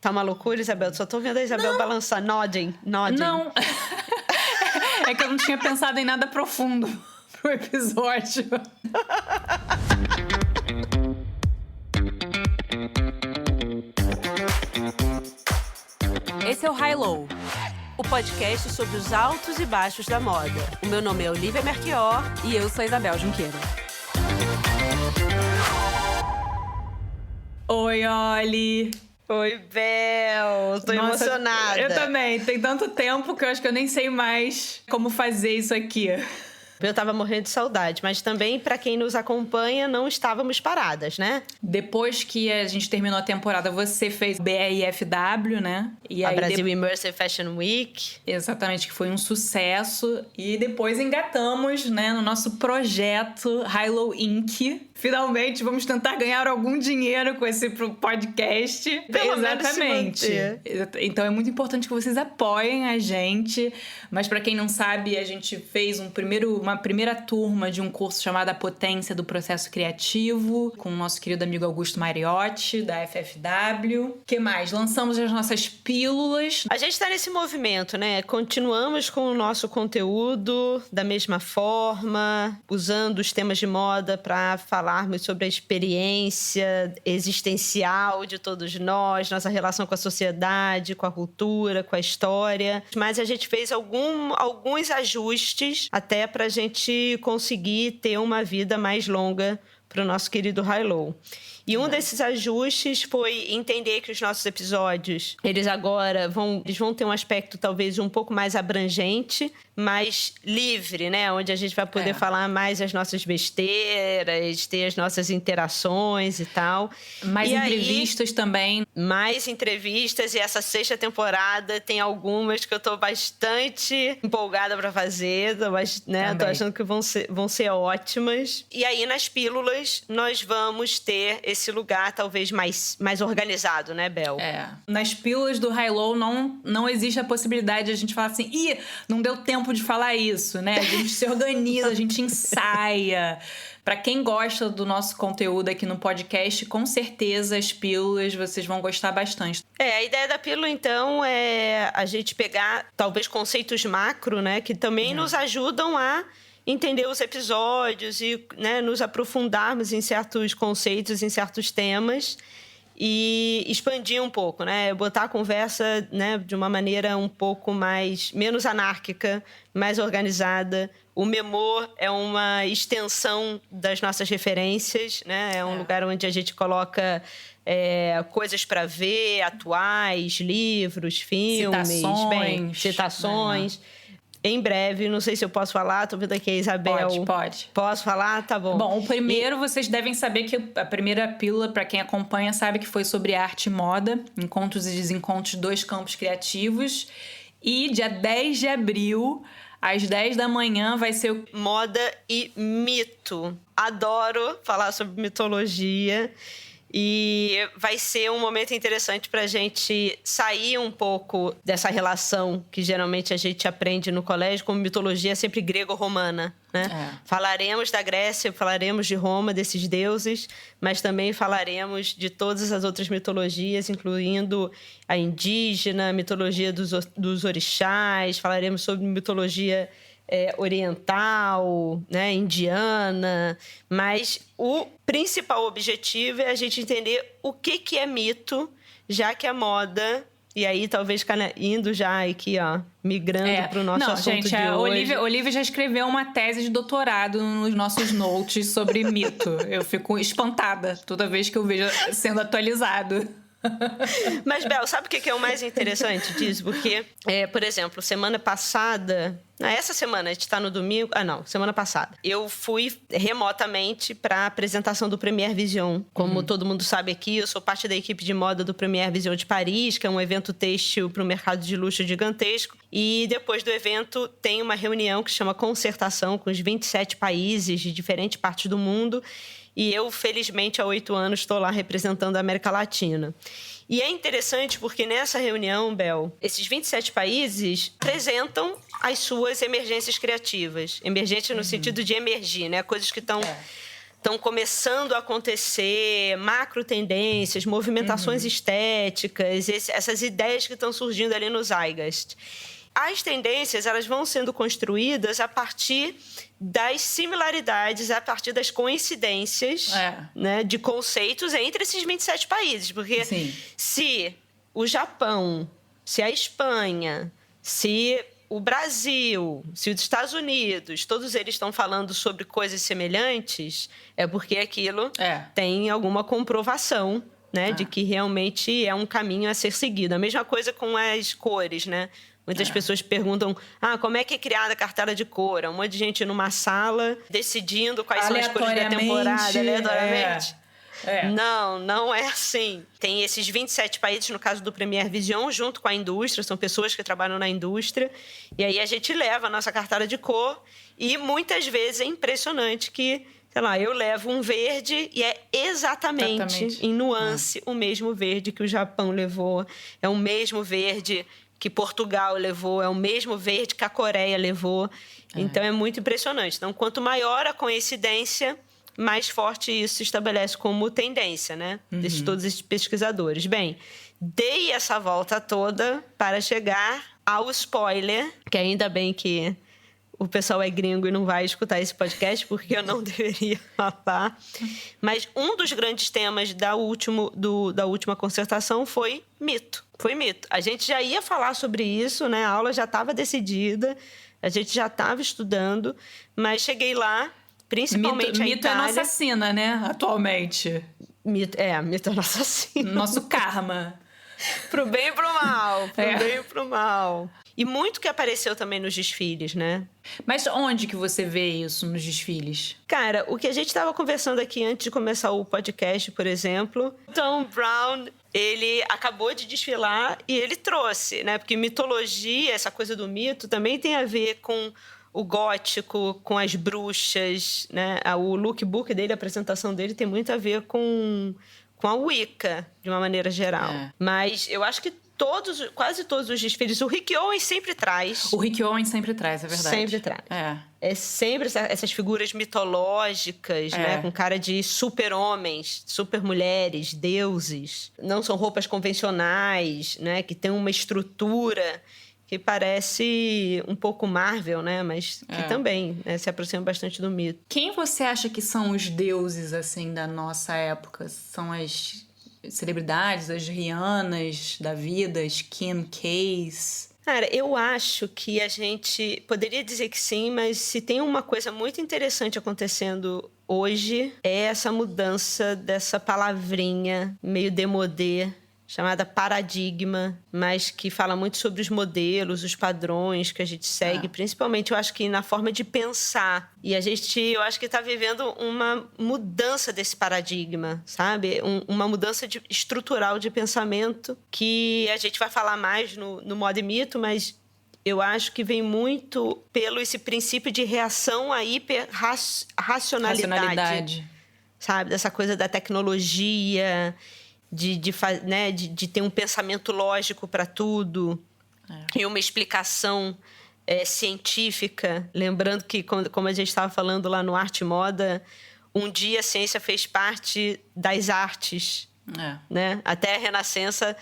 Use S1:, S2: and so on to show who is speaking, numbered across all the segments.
S1: Tá uma loucura, Isabel? Só tô vendo a Isabel balançar, nodding.
S2: Não. É que eu não tinha pensado em nada profundo pro episódio.
S1: Esse é o High Low, o podcast sobre os altos e baixos da moda. O meu nome é Olivia Merchior
S2: e eu sou a Isabel Junqueira. Oi, Oli!
S1: Oi, Bel! Tô emocionada.
S2: Eu também. Tem tanto tempo que eu acho que eu nem sei mais como fazer isso aqui.
S1: Eu tava morrendo de saudade, mas também, pra quem nos acompanha, não estávamos paradas, né?
S2: Depois que a gente terminou a temporada, você fez BRFW, né?
S1: E a Brasil Immersive Fashion Week.
S2: Exatamente, que foi um sucesso. E depois engatamos, né, no nosso projeto High Low Inc. Finalmente vamos tentar ganhar algum dinheiro com esse podcast.
S1: Pelo
S2: Exatamente. Então é muito importante que vocês apoiem a gente. Mas pra quem não sabe, a gente fez uma primeira turma de um curso chamado A Potência do Processo Criativo, com o nosso querido amigo Augusto Mariotti, da FFW. O que mais? Lançamos as nossas pílulas.
S1: A gente tá nesse movimento, né? Continuamos com o nosso conteúdo da mesma forma, usando os temas de moda para falarmos sobre a experiência existencial de todos nós, nossa relação com a sociedade, com a cultura, com a história. Mas a gente fez alguns ajustes até para a gente conseguir ter uma vida mais longa para o nosso querido High Low. E um desses ajustes foi entender que os nossos episódios, eles vão ter um aspecto talvez um pouco mais abrangente, mais livre, né? Onde a gente vai poder falar mais as nossas besteiras, ter as nossas interações e tal.
S2: Mais entrevistas também.
S1: Mais entrevistas, e essa 6ª temporada tem algumas que eu tô bastante empolgada para fazer, tô achando que vão ser ótimas. E aí, nas pílulas, nós vamos ter esse lugar talvez mais organizado, né, Bel?
S2: Nas pílulas do High Low não existe a possibilidade de a gente falar assim, não deu tempo de falar isso, né? A gente se organiza, a gente ensaia. Para quem gosta do nosso conteúdo aqui no podcast, com certeza as pílulas vocês vão gostar bastante.
S1: A ideia da pílula, então, é a gente pegar talvez conceitos macro, né? Que também nos ajudam a entender os episódios e, né, nos aprofundarmos em certos conceitos, em certos temas e expandir um pouco, né? Botar a conversa, né, de uma maneira um pouco menos anárquica, mais organizada. O Memô é uma extensão das nossas referências, né? É um lugar onde a gente coloca coisas para ver, atuais, livros, filmes, citações. Em breve, não sei se eu posso falar, tô vendo aqui a Isabel.
S2: Pode.
S1: Posso falar? Tá bom.
S2: Bom, o primeiro, vocês devem saber que a primeira pílula, para quem acompanha, sabe que foi sobre arte e moda, encontros e desencontros de 2 campos criativos. E dia 10 de abril, às 10 da manhã, vai ser
S1: Moda e Mito. Adoro falar sobre mitologia. E vai ser um momento interessante para a gente sair um pouco dessa relação que geralmente a gente aprende no colégio, como mitologia sempre grego-romana, né? Falaremos da Grécia, falaremos de Roma, desses deuses, mas também falaremos de todas as outras mitologias, incluindo a indígena, a mitologia dos orixás, falaremos sobre mitologia oriental, né, indiana, mas o principal objetivo é a gente entender o que é mito, já que a moda, e aí talvez indo já aqui, migrando para o nosso assunto
S2: gente,
S1: de hoje.
S2: A Olivia já escreveu uma tese de doutorado nos nossos notes sobre mito. Eu fico espantada toda vez que eu vejo sendo atualizado.
S1: Mas, Bel, sabe o que é o mais interessante disso? Porque, por exemplo, semana passada... Essa semana, a gente está no domingo... semana passada. Eu fui remotamente para a apresentação do Première Vision. Como todo mundo sabe aqui, eu sou parte da equipe de moda do Première Vision de Paris, que é um evento têxtil para o mercado de luxo gigantesco. E depois do evento, tem uma reunião que chama Concertação, com os 27 países de diferentes partes do mundo. E eu, felizmente, há 8 anos, estou lá representando a América Latina. E é interessante porque nessa reunião, Bel, esses 27 países apresentam as suas emergências criativas. Emergente no sentido de emergir, né? Coisas que estão estão começando a acontecer, macro tendências, movimentações estéticas, essas ideias que estão surgindo ali no Zeitgeist. As tendências, elas vão sendo construídas a partir das similaridades, a partir das coincidências, né, de conceitos entre esses 27 países. Porque se o Japão, se a Espanha, se o Brasil, se os Estados Unidos, todos eles estão falando sobre coisas semelhantes, é porque aquilo tem alguma comprovação, né, de que realmente é um caminho a ser seguido. A mesma coisa com as cores, né? Muitas pessoas perguntam, como é que é criada a cartela de cor? Um monte de gente numa sala decidindo quais são as cores da temporada, aleatoriamente. Não é assim. Tem esses 27 países, no caso do Premier Vision, junto com a indústria, são pessoas que trabalham na indústria, e aí a gente leva a nossa cartela de cor, e muitas vezes é impressionante que, sei lá, eu levo um verde e é exatamente em nuance o mesmo verde que o Japão levou, é o mesmo verde que Portugal levou, é o mesmo verde que a Coreia levou. Então, é muito impressionante. Então, quanto maior a coincidência, mais forte isso se estabelece como tendência, né? De todos esses pesquisadores. Bem, dei essa volta toda para chegar ao spoiler, que ainda bem que o pessoal é gringo e não vai escutar esse podcast, porque eu não deveria falar. Mas um dos grandes temas da última concertação foi mito. Foi mito. A gente já ia falar sobre isso, né? A aula já estava decidida, a gente já estava estudando, mas cheguei lá, principalmente
S2: mito é nossa sina, né? Atualmente.
S1: Mito é nossa sina.
S2: Nosso karma.
S1: Pro bem e pro mal. Bem e pro mal. E muito que apareceu também nos desfiles, né?
S2: Mas onde que você vê isso nos desfiles?
S1: Cara, o que a gente estava conversando aqui antes de começar o podcast, por exemplo, Tom Brown, ele acabou de desfilar e ele trouxe, né? Porque mitologia, essa coisa do mito, também tem a ver com o gótico, com as bruxas, né? O lookbook dele, a apresentação dele tem muito a ver com a Wicca, de uma maneira geral. Mas eu acho que quase todos os desfiles, o Rick Owens sempre traz.
S2: O Rick Owens sempre traz, é verdade.
S1: Sempre traz. É sempre essas figuras mitológicas, né? Com cara de super-homens, super-mulheres, deuses. Não são roupas convencionais, né? Que tem uma estrutura que parece um pouco Marvel, né? Mas que também, né, se aproxima bastante do mito.
S2: Quem você acha que são os deuses, assim, da nossa época? São as celebridades, as Rihannas da vida, as Kim K's?
S1: Cara, eu acho que a gente poderia dizer que sim, mas se tem uma coisa muito interessante acontecendo hoje, é essa mudança dessa palavrinha meio démodé, chamada paradigma, mas que fala muito sobre os modelos, os padrões que a gente segue, principalmente, eu acho que na forma de pensar. E eu acho que está vivendo uma mudança desse paradigma, sabe? Uma mudança estrutural de pensamento, que a gente vai falar mais no Moda e Mito, mas eu acho que vem muito pelo esse princípio de reação à hiperracionalidade. Sabe? Dessa coisa da tecnologia, de ter um pensamento lógico para tudo e uma explicação científica. Lembrando que, como a gente estava falando lá no Arte e Moda, um dia a ciência fez parte das artes. Né? Até a Renascença,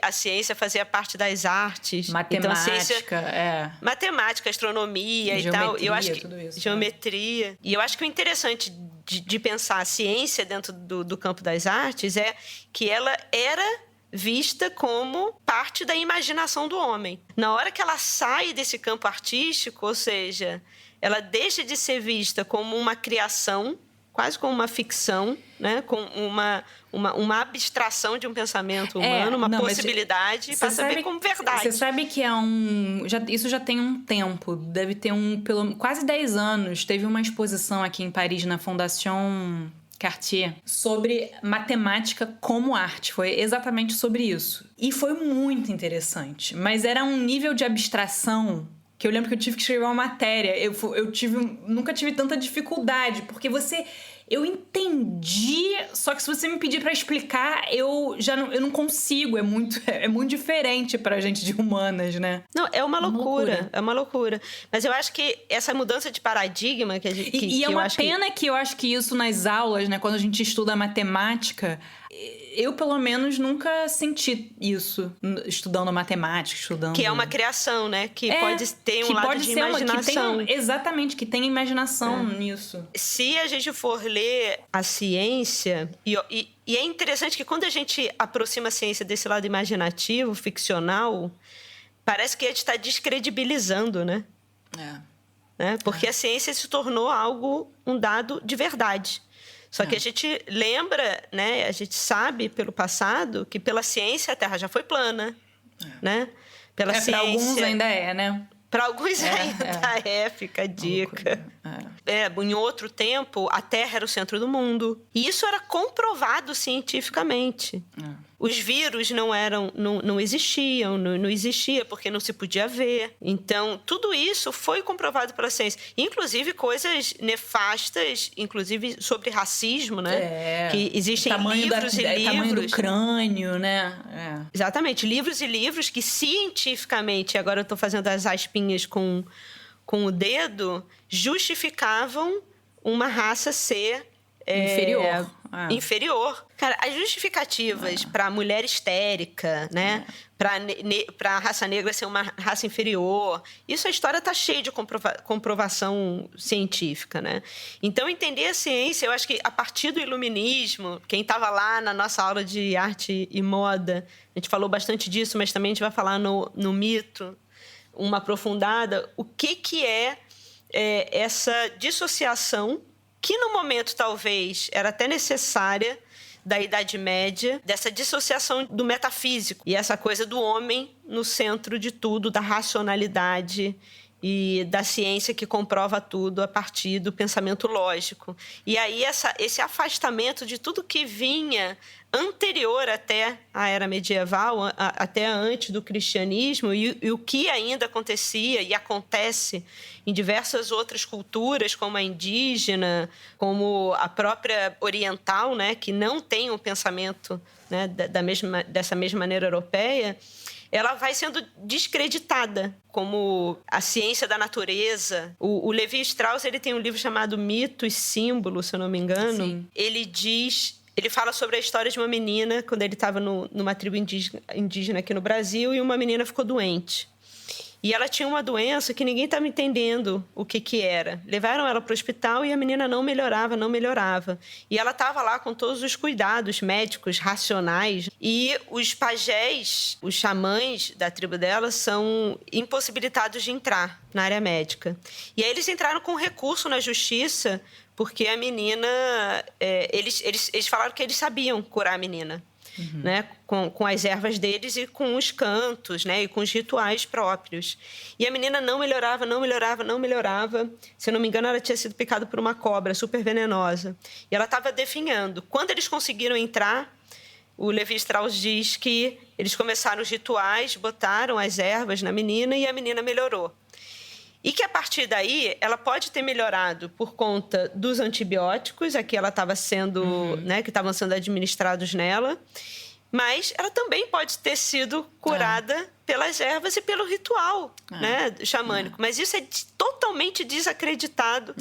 S1: a ciência fazia parte das artes.
S2: Matemática,
S1: matemática, astronomia
S2: geometria,
S1: e tal. Eu acho que,
S2: tudo isso,
S1: geometria. E eu acho que o interessante de pensar a ciência dentro do campo das artes é que ela era vista como parte da imaginação do homem. Na hora que ela sai desse campo artístico, ou seja, ela deixa de ser vista como uma criação, quase como uma ficção, né? Com uma abstração de um pensamento humano, uma possibilidade, e passa a ver como verdade.
S2: Você sabe que isso já tem um tempo, deve ter quase 10 anos, teve uma exposição aqui em Paris, na Fondation Cartier, sobre matemática como arte. Foi exatamente sobre isso. E foi muito interessante. Mas era um nível de abstração que eu lembro que eu tive que escrever uma matéria. Nunca tive tanta dificuldade, porque você Eu entendi, só que se você me pedir pra explicar, eu não consigo. É muito diferente pra gente de humanas, né?
S1: Não, é uma loucura. É uma loucura. Mas eu acho que essa mudança de paradigma que a gente...
S2: E é uma pena que eu acho que isso nas aulas, né? Quando a gente estuda matemática... Eu, pelo menos, nunca senti isso estudando matemática, estudando...
S1: Que é uma criação, né? Que pode ter um lado de imaginação.
S2: Exatamente, que tem imaginação nisso.
S1: Se a gente for ler a ciência... E é interessante que quando a gente aproxima a ciência desse lado imaginativo, ficcional, parece que a gente está descredibilizando, né? Né? Porque a ciência se tornou um dado de verdade. Só que a gente lembra, né? A gente sabe pelo passado que pela ciência a Terra já foi plana, né? Pela ciência...
S2: Para alguns ainda né?
S1: Para alguns ainda fica a dica. Em outro tempo, a Terra era o centro do mundo. E isso era comprovado cientificamente. Os vírus não existiam, não existia porque não se podia ver. Então, tudo isso foi comprovado pela ciência. Inclusive, coisas nefastas, inclusive sobre racismo, né? Que existem livros e livros.
S2: Tamanho do crânio, né?
S1: Exatamente. Livros e livros que cientificamente, agora eu estou fazendo as aspinhas com o dedo, justificavam uma raça ser... inferior. Cara, as justificativas para mulher histérica, né? Para a raça negra ser uma raça inferior, isso a história tá cheia de comprovação científica, né? Então, entender a ciência, eu acho que a partir do iluminismo, quem estava lá na nossa aula de arte e moda, a gente falou bastante disso, mas também a gente vai falar no mito, uma aprofundada, o que é essa dissociação que no momento talvez era até necessária da Idade Média, dessa dissociação do metafísico e essa coisa do homem no centro de tudo, da racionalidade e da ciência que comprova tudo a partir do pensamento lógico. E aí esse afastamento de tudo que vinha anterior até a era medieval, até antes do cristianismo, e o que ainda acontecia e acontece em diversas outras culturas, como a indígena, como a própria oriental, né, que não tem um pensamento, né, dessa mesma maneira europeia, ela vai sendo descreditada como a ciência da natureza. O Levi Strauss, ele tem um livro chamado Mito e Símbolo, se eu não me engano.
S2: Sim.
S1: Ele fala sobre a história de uma menina, quando ele estava numa tribo indígena aqui no Brasil, e uma menina ficou doente. E ela tinha uma doença que ninguém estava entendendo o que era. Levaram ela para o hospital e a menina não melhorava. E ela estava lá com todos os cuidados médicos, racionais. E os pajés, os xamãs da tribo dela, são impossibilitados de entrar na área médica. E aí eles entraram com recurso na justiça, porque a menina... Eles falaram que eles sabiam curar a menina. Né, com as ervas deles e com os cantos, né, e com os rituais próprios. E a menina não melhorava. Se eu não me engano, ela tinha sido picada por uma cobra super venenosa. E ela estava definhando. Quando eles conseguiram entrar, o Levi Strauss diz que eles começaram os rituais, botaram as ervas na menina e a menina melhorou. E que, a partir daí, ela pode ter melhorado por conta dos antibióticos, que ela estava sendo, né, que estavam sendo administrados nela, mas ela também pode ter sido curada pelas ervas e pelo ritual, né, xamânico. Mas isso é totalmente desacreditado,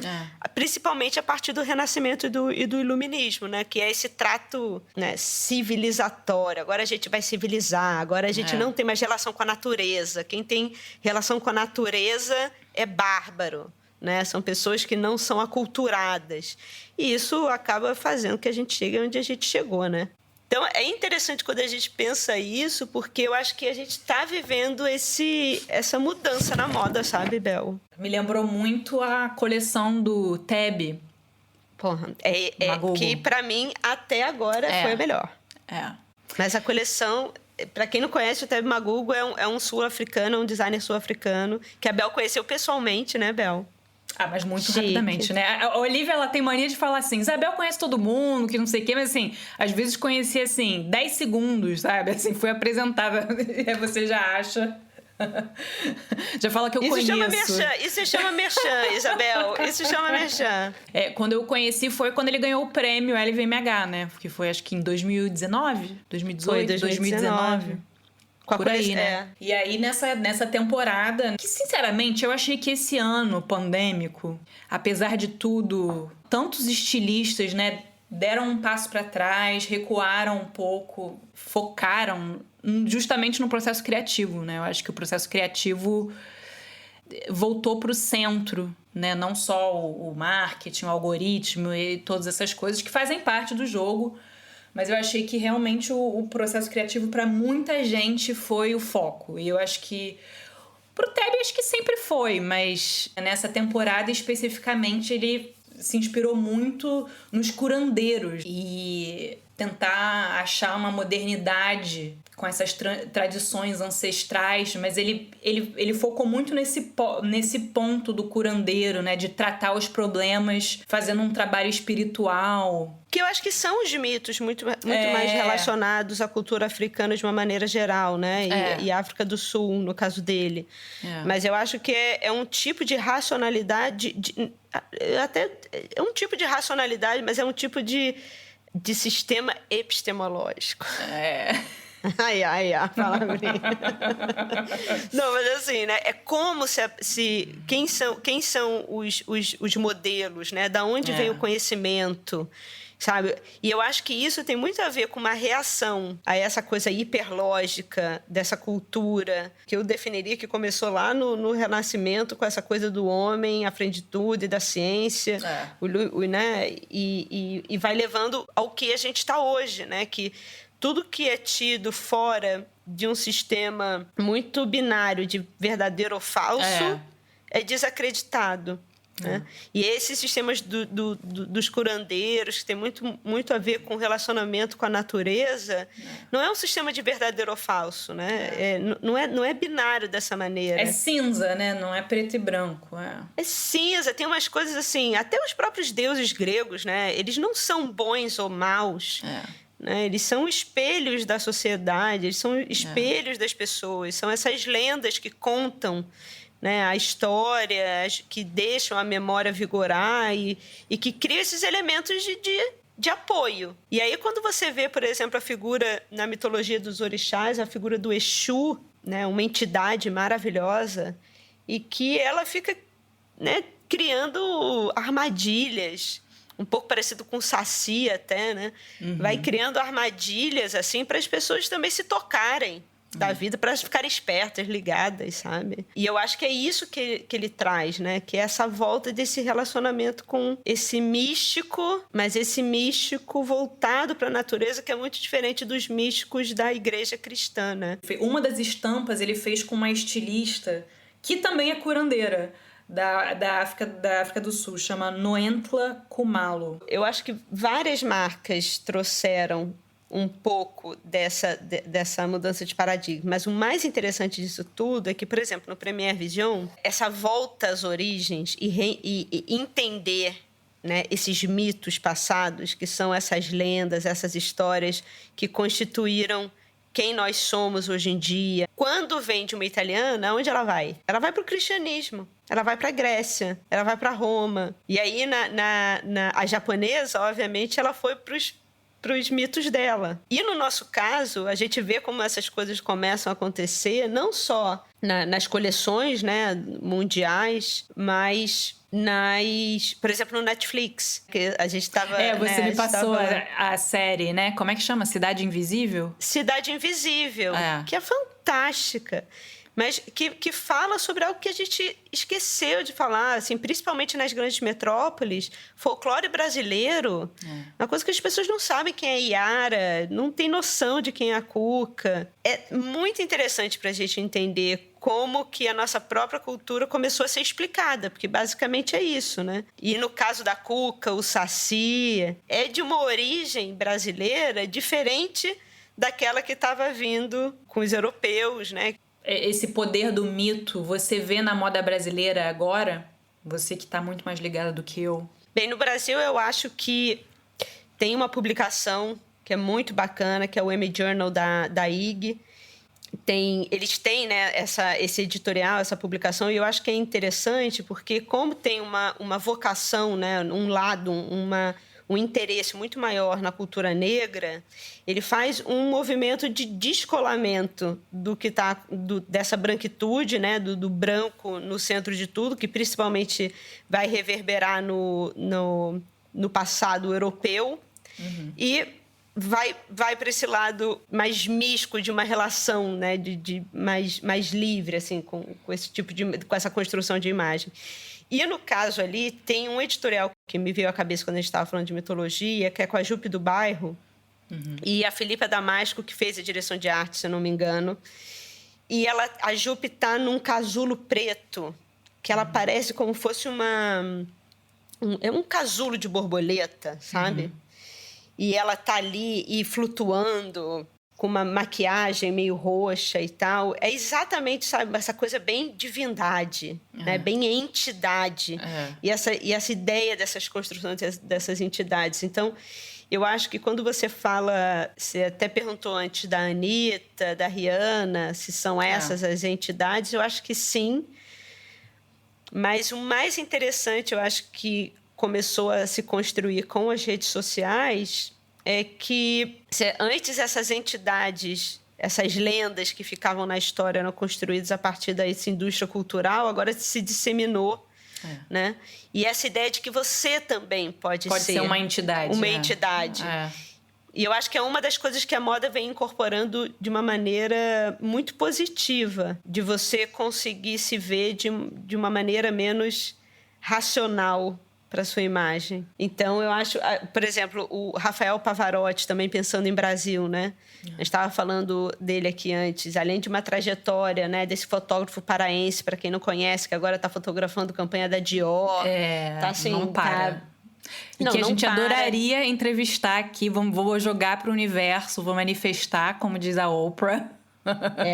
S1: principalmente a partir do Renascimento e do Iluminismo, né, que é esse trato, né, civilizatório. Agora a gente vai civilizar, agora a gente não tem mais relação com a natureza. Quem tem relação com a natureza é bárbaro, né? São pessoas que não são aculturadas. E isso acaba fazendo que a gente chegue onde a gente chegou, né? Então, é interessante quando a gente pensa isso, porque eu acho que a gente está vivendo essa mudança na moda, sabe, Bel?
S2: Me lembrou muito a coleção do Teb.
S1: Porra, que pra mim, até agora, foi a melhor. Mas a coleção... Para quem não conhece, o Teb Magugo é um sul-africano, um designer sul-africano, que a Bel conheceu pessoalmente, né, Bel?
S2: Mas muito rapidamente, né? A Olivia, ela tem mania de falar assim, Isabel conhece todo mundo, que não sei o quê, mas assim, às vezes conhecia, assim, 10 segundos, sabe? Assim, foi apresentada, e aí você já acha Já fala que eu conheço.
S1: Isso se chama merchan, Isabel. Isso se chama merchan.
S2: Quando eu conheci foi quando ele ganhou o prêmio LVMH, né? Que foi acho que em 2019, 2018, 2019. Por aí, né? E aí, nessa temporada, que sinceramente eu achei que esse ano pandêmico, apesar de tudo, tantos estilistas, né, deram um passo para trás, recuaram um pouco, focaram justamente no processo criativo, né? Eu acho que o processo criativo voltou para o centro, né? Não só o marketing, o algoritmo e todas essas coisas que fazem parte do jogo, mas eu achei que realmente o processo criativo para muita gente foi o foco. E eu acho que pro Tebby acho que sempre foi, mas nessa temporada especificamente ele se inspirou muito nos curandeiros e tentar achar uma modernidade com essas tradições ancestrais, mas ele focou muito nesse ponto do curandeiro, né? De tratar os problemas fazendo um trabalho espiritual.
S1: Que eu acho que são os mitos muito mais relacionados à cultura africana de uma maneira geral, né? E África do Sul, no caso dele. Mas eu acho que é um tipo de racionalidade... até é um tipo de racionalidade, mas é um tipo de sistema epistemológico. Ai, palavrinha. Não, mas assim, né? É como se quem são os modelos, né? Da onde vem o conhecimento, sabe? E eu acho que isso tem muito a ver com uma reação a essa coisa hiperlógica dessa cultura, que eu definiria que começou lá no Renascimento, com essa coisa do homem à frente de tudo e da ciência, né? E vai levando ao que a gente está hoje, né? Que tudo que é tido fora de um sistema muito binário de verdadeiro ou falso é desacreditado. Né? E esses sistemas dos curandeiros, que tem muito a ver com o relacionamento com a natureza, não é um sistema de verdadeiro ou falso. Né? Não é binário dessa maneira.
S2: É cinza, né? Não é preto e branco.
S1: É cinza, tem umas coisas assim... Até os próprios deuses gregos, né? Eles não são bons ou maus. Né? Eles são espelhos da sociedade, eles são espelhos das pessoas, são essas lendas que contam, né, a história, que deixam a memória vigorar e que criam esses elementos de apoio. E aí, quando você vê, por exemplo, a figura na mitologia dos orixás, a figura do Exu, né, uma entidade maravilhosa, e que ela fica, né, criando armadilhas, um pouco parecido com o Saci até, né? Vai criando armadilhas, assim, para as pessoas também se tocarem da vida, para elas ficarem espertas, ligadas, sabe? E eu acho que é isso que ele traz, né? Que é essa volta desse relacionamento com esse místico, mas esse místico voltado para a natureza, que é muito diferente dos místicos da igreja cristã, né?
S2: Uma das estampas ele fez com uma estilista que também é curandeira, da África do Sul, chama Noentla Kumalo.
S1: Eu acho que várias marcas trouxeram um pouco dessa mudança de paradigma, mas o mais interessante disso tudo é que, por exemplo, no Premier Vision, essa volta às origens e entender, né, esses mitos passados, que são essas lendas, essas histórias que constituíram quem nós somos hoje em dia. Quando vem de uma italiana, onde ela vai? Ela vai para o cristianismo. Ela vai para a Grécia, ela vai para Roma. E aí, a japonesa, obviamente, ela foi para os mitos dela. E no nosso caso, a gente vê como essas coisas começam a acontecer, não só nas coleções, né, mundiais, mas por exemplo, no Netflix, que a gente estava...
S2: Você me passou a série, né? Como é que chama? Cidade Invisível?
S1: Cidade Invisível, que é fantástica. Mas que fala sobre algo que a gente esqueceu de falar, assim, principalmente nas grandes metrópoles. Folclore brasileiro, uma coisa que as pessoas não sabem quem é Iara, não tem noção de quem é a Cuca. É muito interessante para a gente entender como que a nossa própria cultura começou a ser explicada, porque basicamente é isso, né? E no caso da Cuca, o Saci, é de uma origem brasileira diferente daquela que estava vindo com os europeus, né?
S2: Esse poder do mito, você vê na moda brasileira agora? Você que está muito mais ligada do que eu.
S1: Bem, no Brasil eu acho que tem uma publicação que é muito bacana, que é o M-Journal da IG, eles têm, né, esse editorial, essa publicação, e eu acho que é interessante porque como tem uma vocação, né, um lado, um interesse muito maior na cultura negra, ele faz um movimento de descolamento do que dessa branquitude, né, do branco no centro de tudo, que principalmente vai reverberar no passado europeu, e vai para esse lado mais místico de uma relação, né, mais livre, assim, com esse tipo com essa construção de imagem. E no caso ali, tem um editorial que me veio à cabeça quando a gente estava falando de mitologia, que é com a Jupe do Bairro, e a Filipa Damasco, que fez a direção de arte, se eu não me engano. E a Jupe está num casulo preto, que ela parece como fosse um casulo de borboleta, sabe? E ela tá ali e flutuando com uma maquiagem meio roxa e tal. É exatamente, sabe, essa coisa bem divindade, né? Bem entidade. E essa ideia dessas construções, dessas entidades. Então, eu acho que quando você fala... Você até perguntou antes da Anitta, da Rihanna, se são essas as entidades. Eu acho que sim. Mas o mais interessante, eu acho que começou a se construir com as redes sociais é que antes essas entidades, essas lendas que ficavam na história eram construídas a partir dessa indústria cultural, agora se disseminou, né? E essa ideia de que você também pode ser
S2: uma entidade.
S1: Uma entidade. E eu acho que é uma das coisas que a moda vem incorporando de uma maneira muito positiva, de você conseguir se ver de uma maneira menos racional para sua imagem. Então, eu acho... Por exemplo, o Rafael Pavarotti, também pensando em Brasil, né? A gente estava falando dele aqui antes. Além de uma trajetória, né, desse fotógrafo paraense, para quem não conhece, que agora está fotografando campanha da Dior.
S2: Tá assim, não para. E que a gente adoraria entrevistar aqui. Vou jogar para o universo, vou manifestar, como diz a Oprah.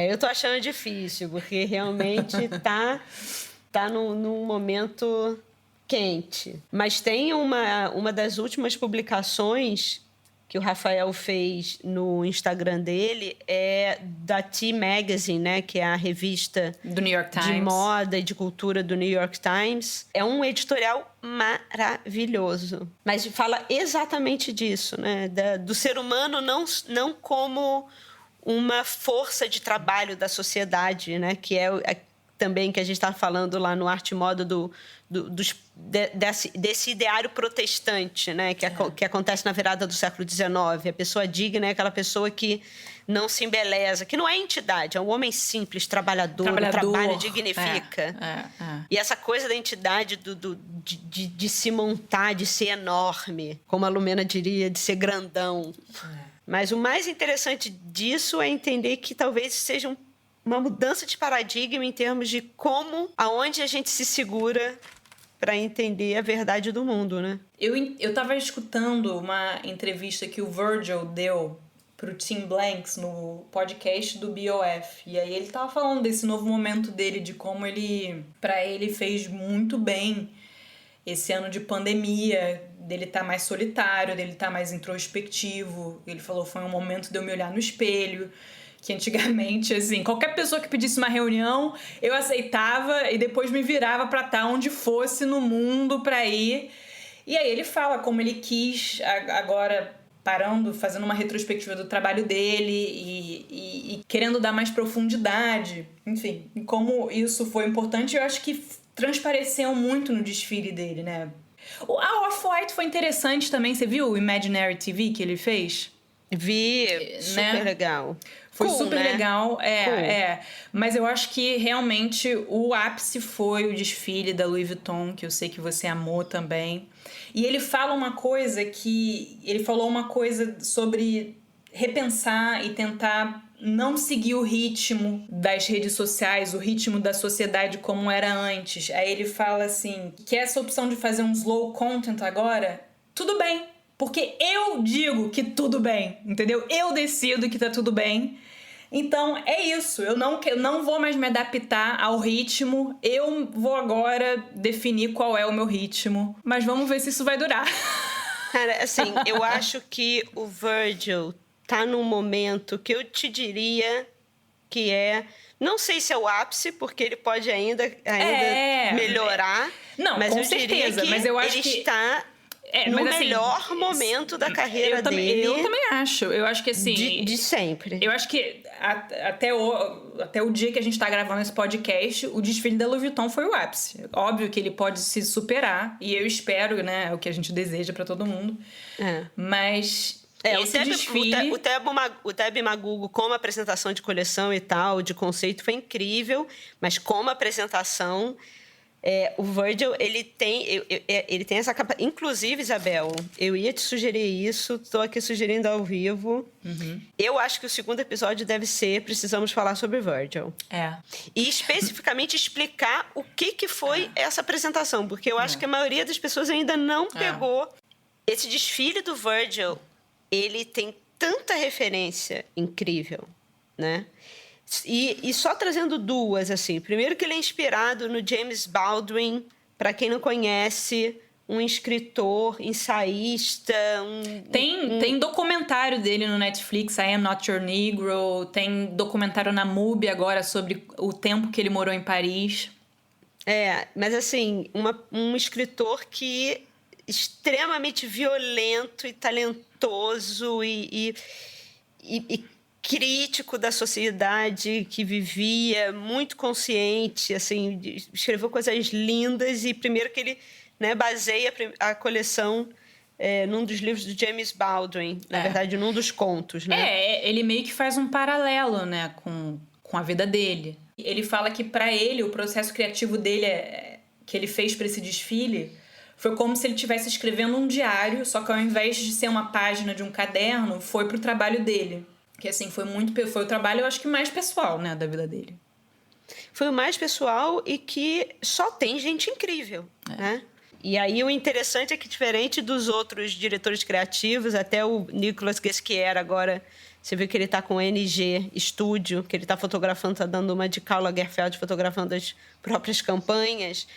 S1: Eu tô achando difícil, porque realmente tá num momento quente. Mas tem uma das últimas publicações que o Rafael fez no Instagram dele é da T Magazine, né, que é a revista
S2: do New York Times,
S1: de moda e de cultura do New York Times. É um editorial maravilhoso, mas fala exatamente disso, né, do ser humano não como uma força de trabalho da sociedade, né, que é também que a gente está falando lá no Arte e Moda desse ideário protestante, né? Que acontece na virada do século XIX. A pessoa digna é aquela pessoa que não se embeleza, que não é entidade, é um homem simples, trabalhador. O trabalho dignifica. E essa coisa da entidade de se montar, de ser enorme, como a Lumena diria, de ser grandão. Mas o mais interessante disso é entender que talvez seja uma mudança de paradigma em termos de aonde a gente se segura para entender a verdade do mundo, né?
S2: Eu tava escutando uma entrevista que o Virgil deu pro Tim Blanks no podcast do BOF. E aí ele tava falando desse novo momento dele, de como para ele fez muito bem esse ano de pandemia, dele tá mais solitário, dele tá mais introspectivo. Ele falou, foi um momento de eu me olhar no espelho, que antigamente, assim, qualquer pessoa que pedisse uma reunião, eu aceitava e depois me virava pra estar onde fosse no mundo pra ir. E aí ele fala como ele quis, agora fazendo uma retrospectiva do trabalho dele e querendo dar mais profundidade, enfim, e como isso foi importante. Eu acho que transpareceu muito no desfile dele, né? A Off-White foi interessante também. Você viu o Imaginary TV que ele fez?
S1: Vi, super legal.
S2: Foi super legal, mas eu acho que realmente o ápice foi o desfile da Louis Vuitton, que eu sei que você amou também. E ele falou uma coisa sobre repensar e tentar não seguir o ritmo das redes sociais, o ritmo da sociedade como era antes. Aí ele fala assim, que essa opção de fazer um slow content agora, tudo bem. Porque eu digo que tudo bem, entendeu? Eu decido que tá tudo bem. Então, é isso. Eu não vou mais me adaptar ao ritmo. Eu vou agora definir qual é o meu ritmo. Mas vamos ver se isso vai durar.
S1: Cara, assim, eu acho que o Virgil tá num momento que eu te diria que é... Não sei se é o ápice, porque ele pode ainda melhorar.
S2: Não,
S1: mas
S2: com
S1: eu
S2: certeza,
S1: diria que
S2: mas eu acho
S1: ele
S2: que...
S1: está no
S2: mas, assim,
S1: melhor momento da carreira dele.
S2: Eu também acho. Eu acho que assim...
S1: De sempre.
S2: Eu acho que até o dia que a gente tá gravando esse podcast, o desfile da Louis Vuitton foi o ápice. Óbvio que ele pode se superar, e eu espero, né? É o que a gente deseja pra todo mundo. Mas...
S1: O Teb Magugo como apresentação de coleção e tal, de conceito, foi incrível, mas como apresentação, o Virgil, ele tem essa capacidade. Inclusive, Isabel, eu ia te sugerir isso, estou aqui sugerindo ao vivo. Eu acho que o segundo episódio deve ser Precisamos Falar sobre Virgil. E especificamente explicar o que foi essa apresentação, porque eu acho que a maioria das pessoas ainda não pegou. Esse desfile do Virgil, ele tem tanta referência incrível, né? E só trazendo duas, assim. Primeiro que ele é inspirado no James Baldwin, para quem não conhece, um escritor, ensaísta.
S2: Tem documentário dele no Netflix, I Am Not Your Negro. Tem documentário na MUBI agora sobre o tempo que ele morou em Paris.
S1: Mas assim, um escritor que... extremamente violento e talentoso e crítico da sociedade que vivia, muito consciente, assim, escreveu coisas lindas. E primeiro que ele, né, baseia a coleção num dos livros do James Baldwin, na verdade, num dos contos, né?
S2: Ele meio que faz um paralelo, né, com a vida dele. Ele fala que para ele o processo criativo dele que ele fez para esse desfile foi como se ele estivesse escrevendo um diário, só que ao invés de ser uma página de um caderno, foi pro trabalho dele. Que assim, foi o trabalho, eu acho que mais pessoal, né, da vida dele.
S1: Foi o mais pessoal e que só tem gente incrível, né? E aí o interessante é que, diferente dos outros diretores criativos, até o Nicolas Ghesquière agora, você vê que ele tá com o NG Studio, que ele tá fotografando, tá dando uma de Karl Lagerfeld, fotografando as próprias campanhas.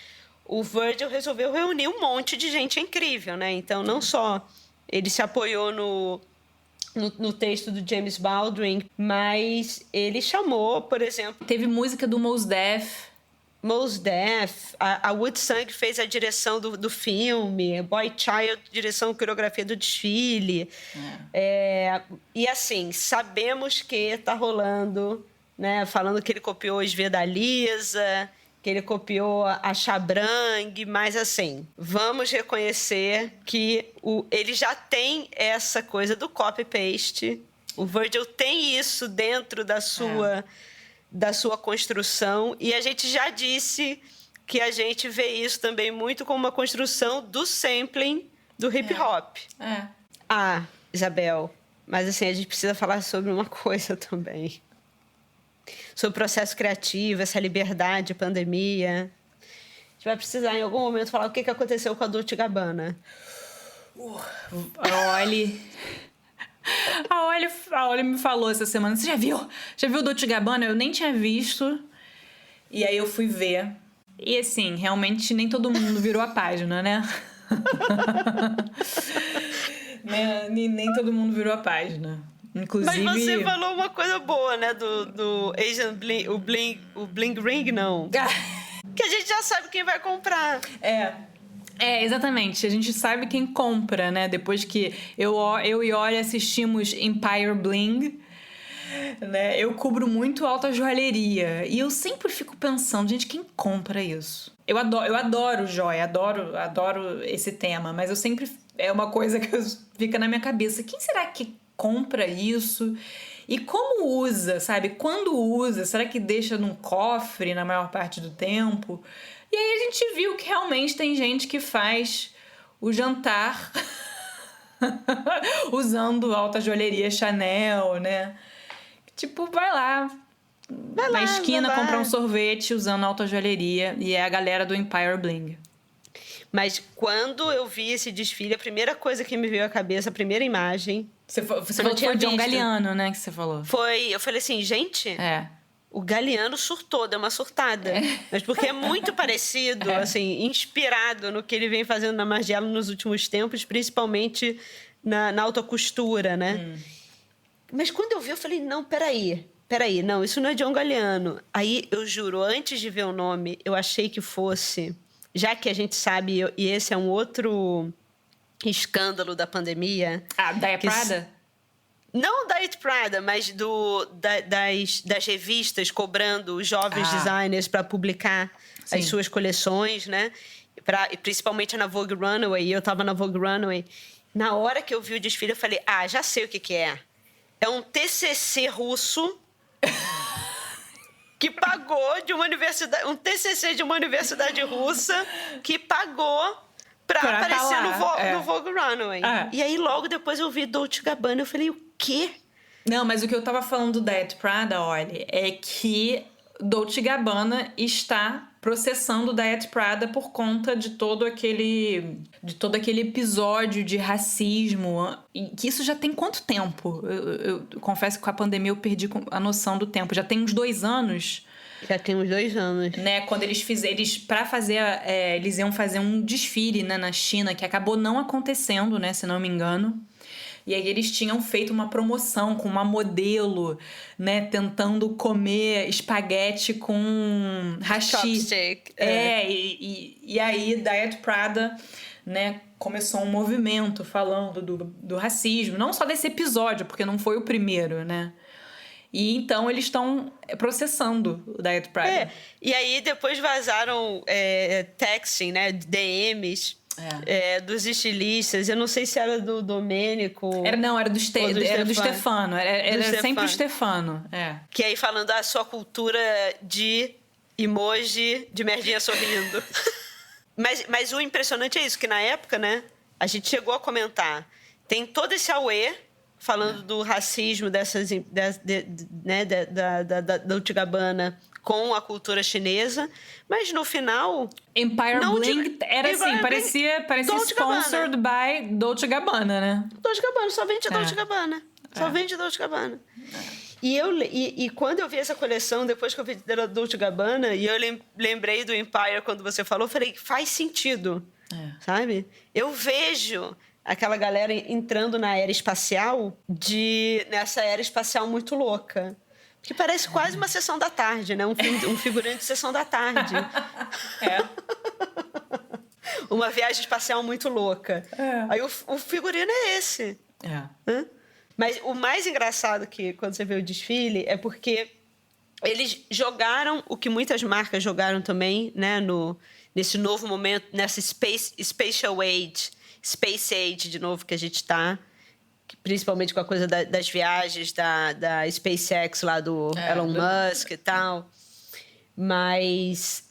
S1: O Virgil resolveu reunir um monte de gente incrível, né? Então, não só ele se apoiou no texto do James Baldwin, mas ele chamou, por exemplo...
S2: Teve música do Mos Def.
S1: A Wood Sung fez a direção do filme, Boy Child, direção e coreografia do desfile. E assim, sabemos que tá rolando, né? Falando que ele copiou os Sveta Lisa, que ele copiou a Chabrang, mas assim, vamos reconhecer que ele já tem essa coisa do copy-paste. O Virgil tem isso dentro da sua construção, e a gente já disse que a gente vê isso também muito como uma construção do sampling do hip-hop. Isabel, mas assim, a gente precisa falar sobre uma coisa também. Sobre o processo criativo, essa liberdade, pandemia. A gente vai precisar, em algum momento, falar o que aconteceu com a Dolce & Gabbana.
S2: A Oli me falou essa semana, você já viu o Dolce & Gabbana? Eu nem tinha visto. E aí eu fui ver. E assim, realmente nem todo mundo virou a página, né? nem todo mundo virou a página. Inclusive...
S1: Mas você falou uma coisa boa, né? Do Asian Bling, o Bling Ring, não. Que a gente já sabe quem vai comprar.
S2: Exatamente. A gente sabe quem compra, né? Depois que eu e Oli assistimos Empire Bling, né? Eu cubro muito alta joalheria. E eu sempre fico pensando, gente, quem compra isso? Eu adoro joia, adoro esse tema, mas eu sempre... É uma coisa que fica na minha cabeça. Quem será que compra isso? E como usa, sabe? Quando usa? Será que deixa num cofre na maior parte do tempo? E aí a gente viu que realmente tem gente que faz o jantar usando alta joalheria Chanel, né? Tipo, vai lá na esquina comprar um sorvete usando alta joalheria, e é a galera do Empire Bling.
S1: Mas quando eu vi esse desfile, a primeira coisa que me veio à cabeça, a primeira imagem...
S2: Você falou que foi o John Galliano, né, que você falou.
S1: Foi, eu falei assim, gente... O Galliano surtou, deu uma surtada. Mas porque é muito parecido, assim, inspirado no que ele vem fazendo na Margiela nos últimos tempos, principalmente na alta costura, né? Mas quando eu vi, eu falei, não, peraí. peraí, não, isso não é John Galliano. Aí, eu juro, antes de ver o nome, eu achei que fosse... Já que a gente sabe, e esse é um outro escândalo da pandemia...
S2: Diet Prada?
S1: Não da It Prada, mas das revistas cobrando os jovens designers para publicar as suas coleções, né? Principalmente na Vogue Runway. E eu estava na Vogue Runway. Na hora que eu vi o desfile, eu falei, já sei o que é. É um TCC russo que pagou de uma universidade... Um TCC de uma universidade russa que pagou pra aparecer no Vogue Runway. E aí, logo depois, eu vi Dolce & Gabbana. Eu falei, o quê?
S2: Não, mas o que eu tava falando do Diet Prada, olha, é que Dolce & Gabbana está processando Diet Prada por conta de todo aquele episódio de racismo. E que isso já tem quanto tempo? Eu confesso que com a pandemia eu perdi a noção do tempo. Já tem uns 2 anos.
S1: Já tem uns 2 anos.
S2: Né, quando eles iam fazer um desfile, né, na China, que acabou não acontecendo, né, se não me engano. E aí eles tinham feito uma promoção com uma modelo, né, tentando comer espaguete com hashi.
S1: Chopstick.
S2: E aí Diet Prada, né, começou um movimento falando do racismo. Não só desse episódio, porque não foi o primeiro, né? E então eles estão processando o Diet Prada.
S1: E aí depois vazaram texting, né, DMs... dos estilistas. Eu não sei se era do Domênico.
S2: Era do Stefano. Era sempre o Stefano.
S1: Que aí falando a sua cultura de emoji de merdinha sorrindo. mas o impressionante é isso, que na época, né, a gente chegou a comentar. Tem todo esse auê falando do racismo da Dolce & Gabbana com a cultura chinesa, mas no final...
S2: Empire Bling era assim, parecia sponsored by Dolce & Gabbana, né?
S1: Dolce & Gabbana, só vende Dolce & Gabbana. Só vende Dolce & Gabbana. E quando eu vi essa coleção, depois que eu vi da Dolce & Gabbana, e eu lembrei do Empire quando você falou, eu falei, faz sentido, sabe? Eu vejo aquela galera entrando na era espacial, nessa era espacial muito louca. Que parece quase uma sessão da tarde, né? Um figurante de sessão da tarde. Uma viagem espacial muito louca. Aí o figurino é esse. Mas o mais engraçado que quando você vê o desfile é porque eles jogaram o que muitas marcas jogaram também, né? Nesse novo momento, nessa Spatial Age, Space Age, de novo, que a gente está... Principalmente com a coisa das viagens da SpaceX lá do Elon Musk e tal. Mas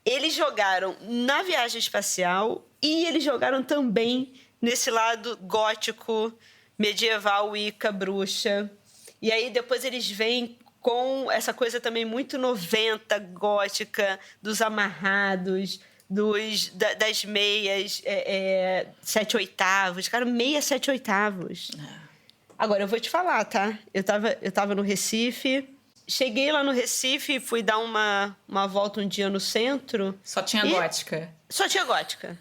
S1: eles jogaram na viagem espacial e eles jogaram também nesse lado gótico, medieval, Wicca, bruxa. E aí depois eles vêm com essa coisa também muito 90, gótica, dos amarrados... das meias 7/8. Cara, meia 7/8. Agora, eu vou te falar, tá? Eu tava no Recife. Cheguei lá no Recife, fui dar uma volta um dia no centro.
S2: Só tinha gótica.
S1: Só tinha gótica.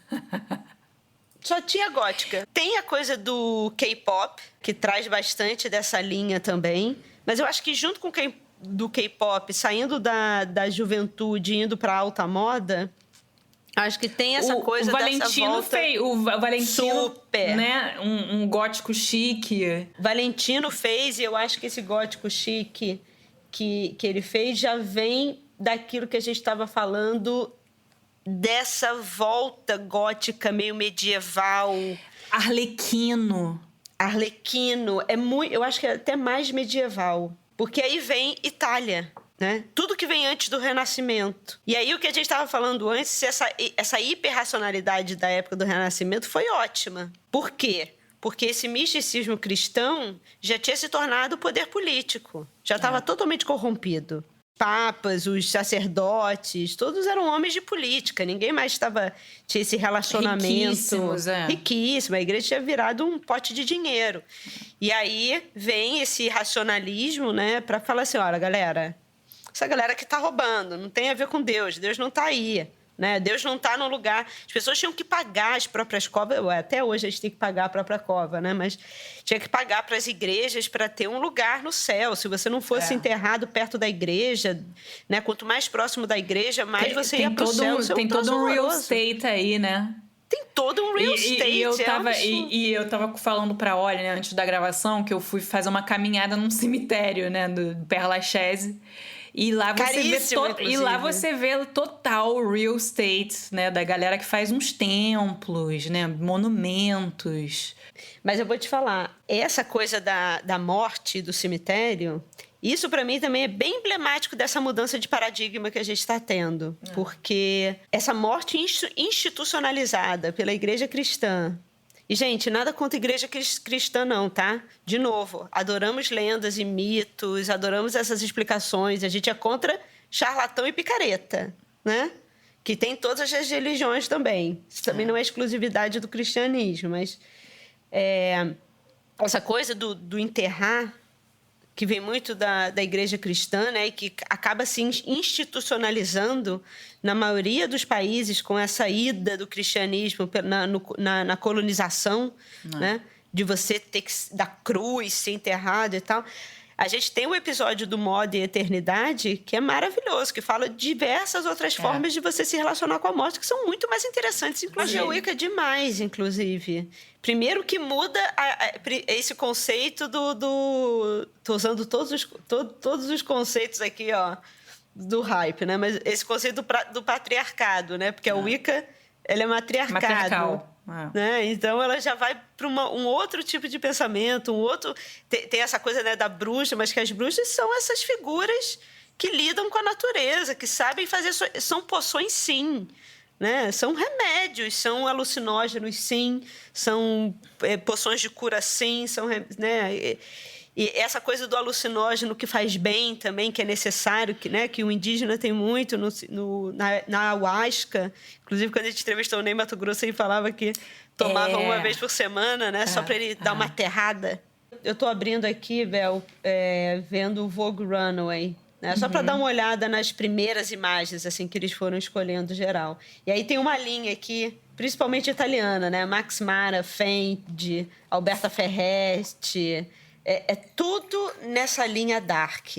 S1: Só tinha gótica. Tem a coisa do K-pop, que traz bastante dessa linha também. Mas eu acho que junto com do K-pop, saindo da juventude e indo pra alta moda... Acho que tem essa coisa dessa volta...
S2: O Valentino,
S1: super,
S2: né? Um gótico chique.
S1: Valentino fez, e eu acho que esse gótico chique que ele fez já vem daquilo que a gente estava falando, dessa volta gótica meio medieval.
S2: Arlequino
S1: é muito... Eu acho que é até mais medieval. Porque aí vem Itália... Né? Tudo que vem antes do Renascimento. E aí o que a gente estava falando antes, essa hiperracionalidade da época do Renascimento foi ótima. Por quê? Porque esse misticismo cristão já tinha se tornado poder político. Já estava totalmente corrompido. Papas, os sacerdotes, todos eram homens de política. Ninguém mais tinha esse relacionamento. Riquíssimo. A igreja tinha virado um pote de dinheiro. E aí vem esse racionalismo, né, para falar assim, olha, galera... Essa galera que tá roubando, não tem a ver com Deus. Deus não tá aí. né? Deus não está no lugar... As pessoas tinham que pagar as próprias covas. Até hoje a gente tem que pagar a própria cova, né? Mas tinha que pagar para as igrejas para ter um lugar no céu. Se você não fosse enterrado perto da igreja, né? Quanto mais próximo da igreja, mais você ia para o céu.
S2: Tem todo um real estate aí, né?
S1: Tem todo um real estate.
S2: E eu tava falando pra Olha, né, antes da gravação, que eu fui fazer uma caminhada num cemitério, né, do Père Lachaise. E lá você vê total real estate, né, da galera que faz uns templos, né, monumentos.
S1: Mas eu vou te falar, essa coisa da morte do cemitério... Isso, para mim, também é bem emblemático dessa mudança de paradigma que a gente está tendo. Porque essa morte institucionalizada pela igreja cristã... E, gente, nada contra a igreja cristã, não, tá? De novo, adoramos lendas e mitos, adoramos essas explicações. A gente é contra charlatão e picareta, né? Que tem todas as religiões também. Isso também não é exclusividade do cristianismo, mas... essa coisa do enterrar... que vem muito da igreja cristã, né, e que acaba se institucionalizando na maioria dos países com essa ida do cristianismo na colonização, né, de você ter que dar cruz, ser enterrado e tal. A gente tem um episódio do Moda e Eternidade que é maravilhoso, que fala de diversas outras formas de você se relacionar com a morte, que são muito mais interessantes, inclusive a Wicca demais, inclusive. Primeiro que muda esse conceito do... Tô usando todos os conceitos aqui, ó, do hype, né? Mas esse conceito do patriarcado, né? Porque a Wicca, ela é matriarcal. Né? Então ela já vai para um outro tipo de pensamento, tem essa coisa, né, da bruxa, mas que as bruxas são essas figuras que lidam com a natureza, que sabem fazer... São poções, sim, né? São remédios, são alucinógenos, sim, são poções de cura, sim, são, né? E essa coisa do alucinógeno que faz bem também, que é necessário, que o indígena tem muito na ayahuasca. Inclusive, quando a gente entrevistou o Ney Mato Grosso, ele falava que tomava uma vez por semana, né? Só para ele dar uma aterrada. Eu estou abrindo aqui, Bel, vendo o Vogue Runaway, né? Só para dar uma olhada nas primeiras imagens assim, que eles foram escolhendo geral. E aí tem uma linha aqui, principalmente italiana, né? Max Mara, Fendi, Alberta Ferretti... É tudo nessa linha dark.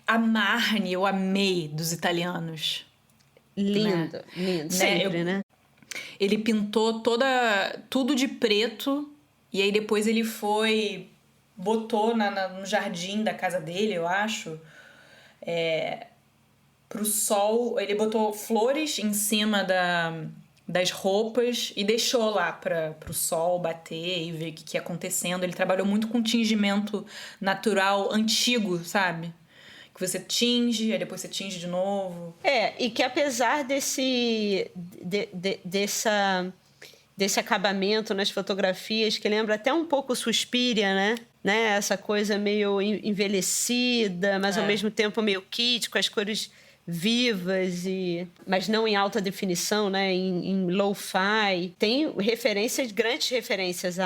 S2: A Marni, eu amei, dos italianos.
S1: Lindo,
S2: né?
S1: Lindo. Sempre, né?
S2: Ele pintou tudo de preto e aí depois ele botou no jardim da casa dele, eu acho, pro sol. Ele botou flores em cima das roupas e deixou lá pro sol bater e ver o que ia acontecendo. Ele trabalhou muito com tingimento natural antigo, sabe? Que você tinge, aí depois você tinge de novo.
S1: E que apesar desse acabamento nas fotografias, que lembra até um pouco Suspiria, né? Essa coisa meio envelhecida, mas ao mesmo tempo meio kit, com as cores vivas, mas não em alta definição, né? Em lo-fi. Tem grandes referências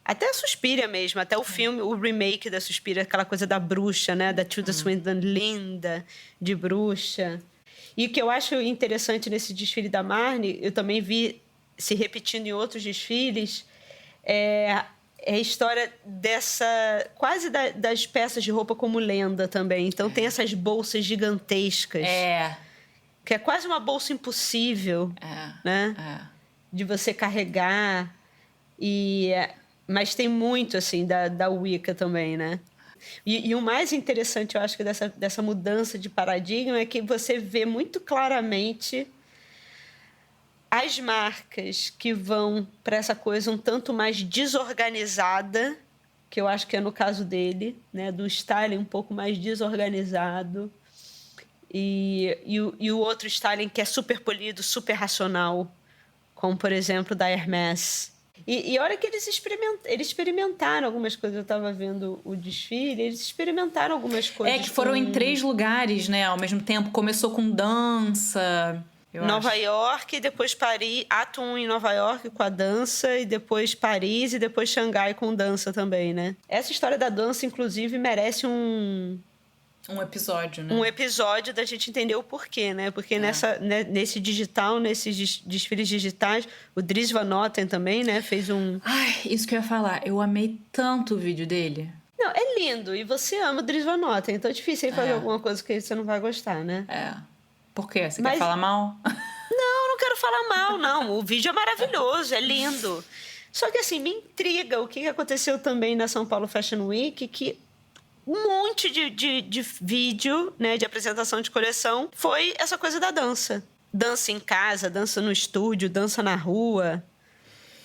S1: até a Suspiria mesmo, até o filme, o remake da Suspiria, aquela coisa da bruxa, né? Da Tilda Swinton, linda, de bruxa. E o que eu acho interessante nesse desfile da Marni, eu também vi se repetindo em outros desfiles, é a história quase das peças de roupa como lenda também. Então tem essas bolsas gigantescas. Que é quase uma bolsa impossível, né? De você carregar. Mas tem muito, assim, da Wicca também, né? E o mais interessante, eu acho, que dessa mudança de paradigma é que você vê muito claramente as marcas que vão para essa coisa um tanto mais desorganizada, que eu acho que é no caso dele, né? Do styling um pouco mais desorganizado. E o outro styling que é super polido, super racional, como, por exemplo, da Hermès. E olha que eles experimentaram algumas coisas. Eu estava vendo o desfile, eles experimentaram algumas coisas.
S2: Que foram em 3 lugares, né? Ao mesmo tempo. Começou com dança...
S1: Nova York, depois Paris, ato 1 em Nova York com a dança, e depois Paris, e depois Xangai com dança também, né? Essa história da dança, inclusive, merece um
S2: Um episódio, né?
S1: Um episódio da gente entender o porquê, né? Porque nesse digital, nesses desfiles digitais, o Dries Van Noten também, né? Fez um...
S2: Ai, isso que eu ia falar. Eu amei tanto o vídeo dele.
S1: Não, é lindo. E você ama o Dries Van Noten. Então é difícil fazer alguma coisa que você não vai gostar, né?
S2: Por quê? Você quer falar mal?
S1: Não quero falar mal, não. O vídeo é maravilhoso, é lindo. Só que, assim, me intriga o que aconteceu também na São Paulo Fashion Week, que um monte de vídeo, né, de apresentação de coleção, foi essa coisa da dança. Dança em casa, dança no estúdio, dança na rua.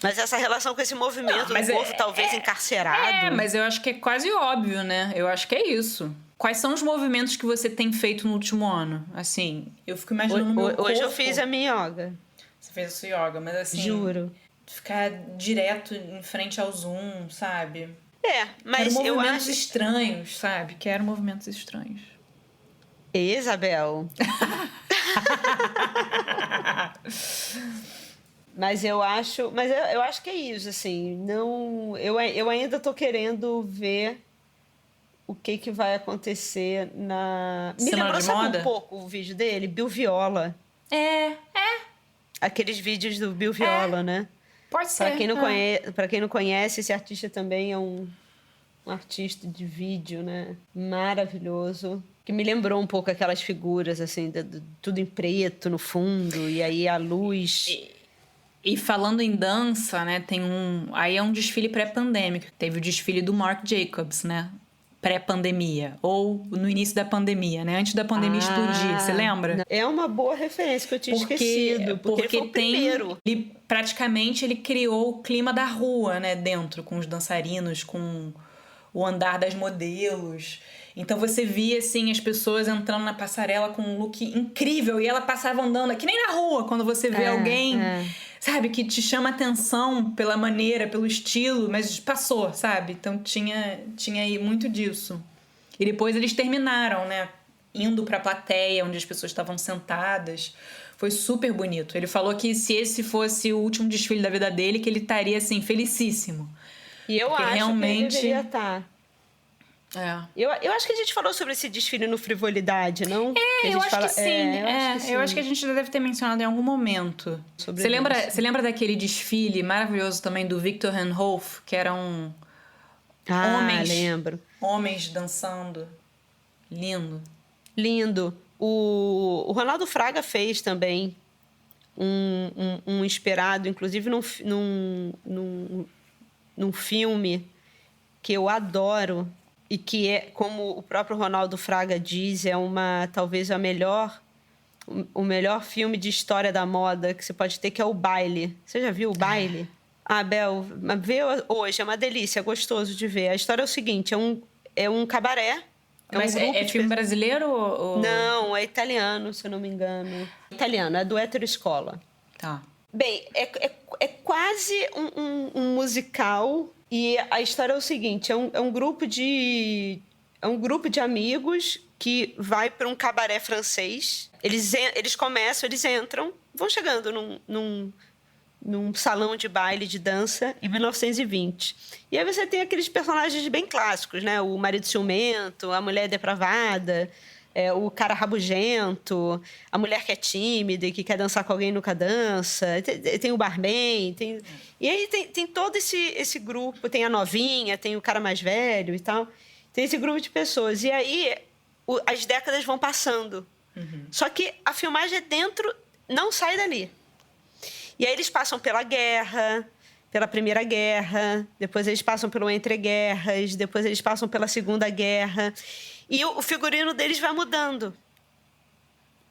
S1: Mas essa relação com esse movimento do povo talvez encarcerado.
S2: Mas eu acho que é quase óbvio, né? Eu acho que é isso. Quais são os movimentos que você tem feito no último ano? Assim, eu fico imaginando meu corpo.
S1: Hoje eu fiz a minha yoga.
S2: Você fez a sua yoga, mas assim...
S1: Juro.
S2: Ficar direto em frente ao Zoom, sabe?
S1: Mas
S2: quero
S1: eu
S2: movimentos
S1: acho...
S2: estranhos, sabe? Quero movimentos estranhos.
S1: Isabel. Mas eu acho que é isso, assim. Não, eu ainda tô querendo ver o que vai acontecer na... Me lembrou, sabe, um pouco o vídeo dele? Bill Viola. Aqueles vídeos do Bill Viola, né?
S2: Pode ser.
S1: Pra quem não conhece, esse artista também é um artista de vídeo, né? Maravilhoso. Que me lembrou um pouco aquelas figuras, assim, tudo em preto no fundo, e aí a luz...
S2: E falando em dança, né, aí é um desfile pré-pandêmico. Teve o desfile do Marc Jacobs, né? Pré-pandemia. Ou no início da pandemia, né? Antes da pandemia explodir, você lembra?
S1: É uma boa referência que eu tinha esquecido. Porque ele foi o primeiro.
S2: Praticamente ele criou o clima da rua, né? Dentro, com os dançarinos, com o andar das modelos. Então você via, assim, as pessoas entrando na passarela com um look incrível. E ela passava andando, que nem na rua, quando você vê alguém... Sabe, que te chama atenção pela maneira, pelo estilo, mas passou, sabe? Então tinha aí muito disso. E depois eles terminaram, né? Indo pra plateia, onde as pessoas estavam sentadas. Foi super bonito. Ele falou que se esse fosse o último desfile da vida dele, que ele estaria, assim, felicíssimo.
S1: E eu acho
S2: realmente...
S1: que ele deveria estar. Eu acho que a gente falou sobre esse desfile no Frivolidade, não?
S2: Eu acho que sim. Eu acho que a gente já deve ter mencionado em algum momento. Você lembra daquele desfile maravilhoso também do Viktor Henhoff, que eram homens dançando? Lindo.
S1: O Ronaldo Fraga fez também um inspirado, inclusive num filme que eu adoro. E que é, como o próprio Ronaldo Fraga diz, talvez o melhor filme de história da moda que você pode ter, que é O Baile. Você já viu O Baile? Bel, vê hoje, é uma delícia, é gostoso de ver. A história é o seguinte, é um cabaré.
S2: Mas é filme brasileiro ou...
S1: Não, é italiano, se eu não me engano. Italiano, é do Hétero Escola.
S2: Tá.
S1: Bem, é quase um musical... E a história é o seguinte, é um grupo de amigos que vai para um cabaré francês. Eles entram, vão chegando num salão de baile de dança em 1920. E aí você tem aqueles personagens bem clássicos, né? O marido ciumento, a mulher depravada, o cara rabugento, a mulher que é tímida e que quer dançar com alguém e nunca dança, tem o barman, e aí tem todo esse grupo, tem a novinha, tem o cara mais velho e tal, tem esse grupo de pessoas. E aí as décadas vão passando. Só que a filmagem é dentro, não sai dali. E aí eles passam pela guerra, pela Primeira Guerra, depois eles passam pelo Entre-Guerras, depois eles passam pela Segunda Guerra... E o figurino deles vai mudando.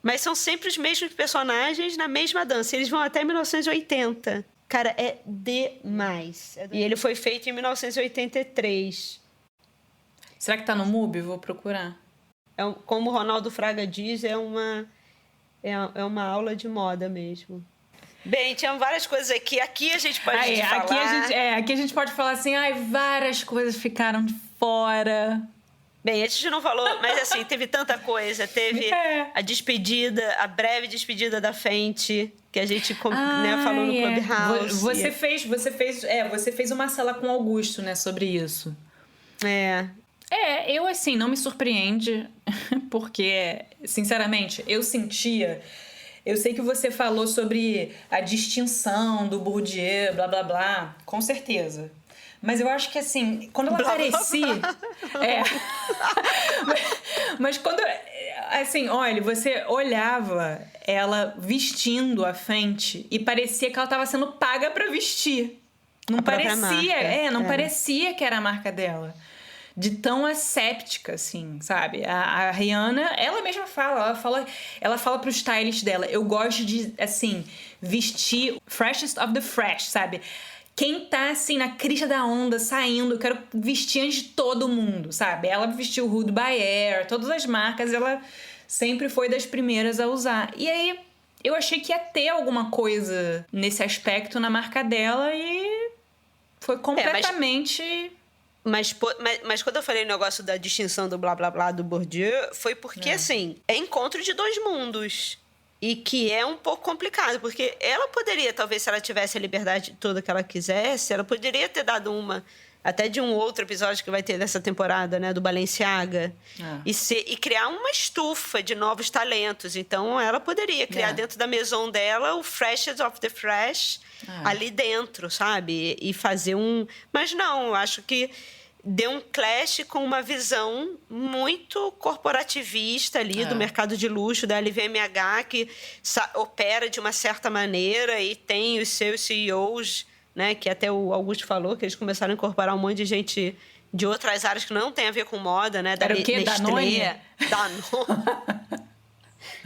S1: Mas são sempre os mesmos personagens na mesma dança. Eles vão até 1980. Cara, é demais. E ele foi feito em 1983.
S2: Será que tá no MUBI? Vou procurar.
S1: Como o Ronaldo Fraga diz, é uma aula de moda mesmo. Bem, tinham várias coisas aqui. Aqui a gente pode falar...
S2: Aqui a gente pode falar assim, várias coisas ficaram de fora...
S1: Bem, a gente não falou, mas assim, teve tanta coisa. Teve a breve despedida da Fenty, que a gente falou no Clubhouse.
S2: Você fez uma sala com o Augusto, né, sobre isso. Eu assim, não me surpreende, porque, sinceramente, eu sentia... Eu sei que você falou sobre a distinção do Bourdieu, blá, blá, blá, com certeza. Mas eu acho que, assim, quando ela aparecia... Mas quando... Assim, olha, você olhava ela vestindo a Fenty e parecia que ela estava sendo paga para vestir. Não parecia, não parecia que era a marca dela. De tão asséptica, assim, sabe? A Rihanna, ela mesma ela fala pro stylist dela, eu gosto de, assim, vestir freshest of the fresh, sabe? Quem tá, assim, na crista da onda, saindo, eu quero vestir antes de todo mundo, sabe? Ela vestiu Rude by Air, todas as marcas, ela sempre foi das primeiras a usar. E aí, eu achei que ia ter alguma coisa nesse aspecto na marca dela e foi completamente...
S1: Mas quando eu falei o negócio da distinção do blá blá blá do Bourdieu, foi porque, assim, é encontro de dois mundos. E que é um pouco complicado, porque ela poderia, talvez, se ela tivesse a liberdade toda que ela quisesse, ela poderia ter dado até de um outro episódio que vai ter nessa temporada, né, do Balenciaga, e criar uma estufa de novos talentos. Então, ela poderia criar dentro da maison dela o freshest of the fresh ali dentro, sabe? E fazer Mas não, eu acho que deu um clash com uma visão muito corporativista ali do mercado de luxo, da LVMH, que opera de uma certa maneira e tem os seus CEOs, né, que até o Augusto falou, que eles começaram a incorporar um monte de gente de outras áreas que não tem a ver com moda, né?
S2: Era o quê? Danone?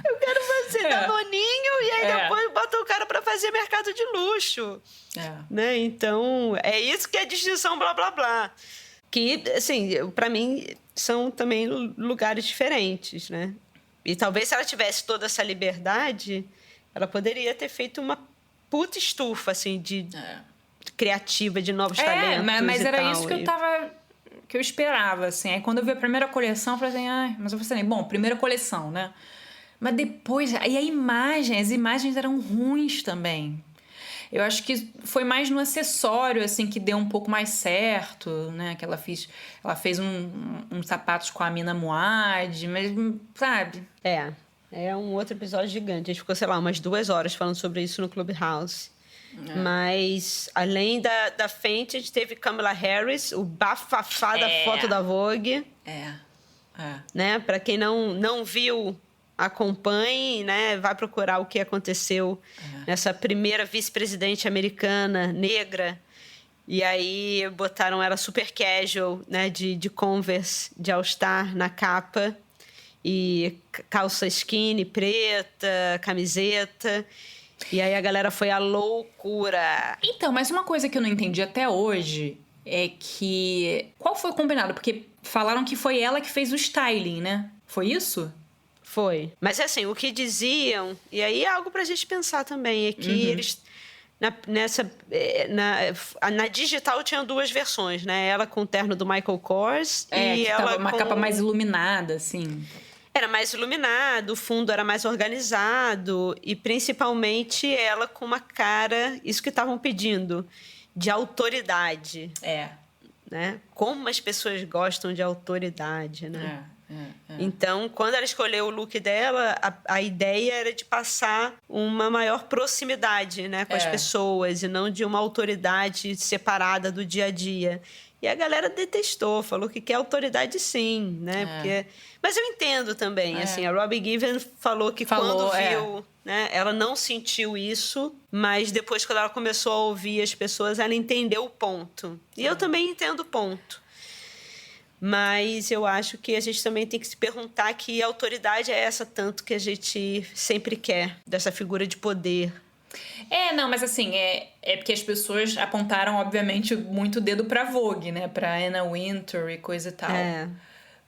S1: Eu quero fazer Danoninho e aí depois bota o cara para fazer mercado de luxo. Né? Então, é isso que é distinção blá, blá, blá. Que, assim, para mim, são também lugares diferentes, né? E talvez se ela tivesse toda essa liberdade, ela poderia ter feito uma puta estufa, assim, criativa, de novos talentos.
S2: Mas era isso que eu esperava, assim. Aí quando eu vi a primeira coleção, eu falei assim, mas eu falei assim, bom, primeira coleção, né? Mas depois... E as imagens eram ruins também. Eu acho que foi mais no acessório, assim, que deu um pouco mais certo, né? Que ela fez uns sapatos com a Mina Muad, mas, sabe?
S1: É um outro episódio gigante. A gente ficou, sei lá, umas 2 horas falando sobre isso no Clubhouse. Mas, além da Fenty, a gente teve Kamala Harris, o bafafá da foto da Vogue. Né? Para quem não viu... acompanhe, né? Vai procurar o que aconteceu nessa primeira vice-presidente americana negra. E aí botaram ela super casual, né? De Converse, de All-Star na capa. E calça skinny preta, camiseta. E aí a galera foi à loucura.
S2: Então, mas uma coisa que eu não entendi até hoje é que... Qual foi o combinado? Porque falaram que foi ela que fez o styling, né? Foi isso?
S1: Foi. Mas, assim, o que diziam... E aí é algo pra gente pensar também. É que eles... Na digital tinham 2 versões, né? Ela com o terno do Michael Kors e ela
S2: uma capa mais iluminada, assim.
S1: Era mais iluminado, o fundo era mais organizado e, principalmente, ela com uma cara... Isso que estavam pedindo, de autoridade. Né? Como as pessoas gostam de autoridade, né? Então, quando ela escolheu o look dela, a ideia era de passar uma maior proximidade, né, com as pessoas e não de uma autoridade separada do dia a dia. E a galera detestou, falou que quer autoridade sim, né? Porque... Mas eu entendo também, assim, a Robbie Given falou que quando viu, né, ela não sentiu isso, mas depois quando ela começou a ouvir as pessoas, ela entendeu o ponto. E eu também entendo o ponto. Mas eu acho que a gente também tem que se perguntar que autoridade é essa tanto que a gente sempre quer, dessa figura de poder.
S2: Não, mas assim, é porque as pessoas apontaram, obviamente, muito o dedo pra Vogue, né? Pra Anna Wintour e coisa e tal.